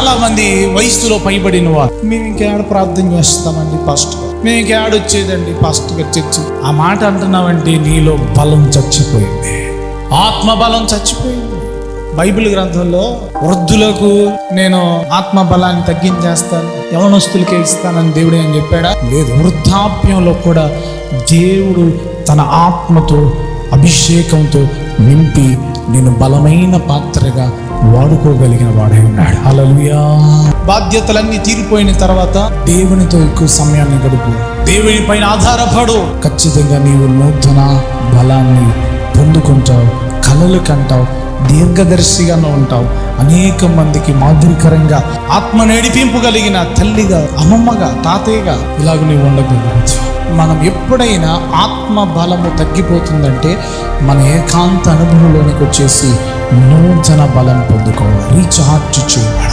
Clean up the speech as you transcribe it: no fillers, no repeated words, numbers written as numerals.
చాలా మంది వయసులో పైబడిన వారు, మేము ఇంకేడ ప్రార్థన చేస్తామండి పాస్టర్ గారు, మేము ఇంకేడ వచ్చేదండి పాస్టర్ గారు చర్చి. ఆ మాట అంటున్నావంటే నీలో బలం చచ్చిపోయింది, ఆత్మ బలం చచ్చిపోయింది. బైబిల్ గ్రంథంలో వృద్ధులకు నేను ఆత్మ బలాన్ని తగ్గించేస్తాను, యవనస్తులకే ఇస్తానని దేవుడు ఏం చెప్పాడా? లేదు. వృద్ధాప్యంలో కూడా దేవుడు తన ఆత్మతో అభిషేకంతో నింపి నేను బలమైన పాత్రగా వాడుకోగలిగిన వాడై ఉన్నాడు. హల్లెలూయా. బాధ్యతలన్నీ తీరిపోయిన తర్వాత దేవునితో ఎక్కువ సమయాన్ని గడుపు, దేవుని పైన ఆధారపడు. ఖచ్చితంగా నీవు నూతన బలాన్ని పొందుకుంటావు, కలలు కంటావు, దీర్ఘదర్శిగాను ఉంటావు. అనేక మందికి మాదిరికరంగా ఆత్మ నడిపింపగలిగిన తల్లిగా, అమ్మమ్మగా, తాతయ్యగా ఇలాగ నీవు ఉండగలవచ్చు. మనం ఎప్పుడైనా ఆత్మ బలము తగ్గిపోతుందంటే మన ఏకాంత అనుభవంలోనికి వచ్చేసి నూతన బలం పొందుకోవాలి, రీఛార్జ్ చేయాలి.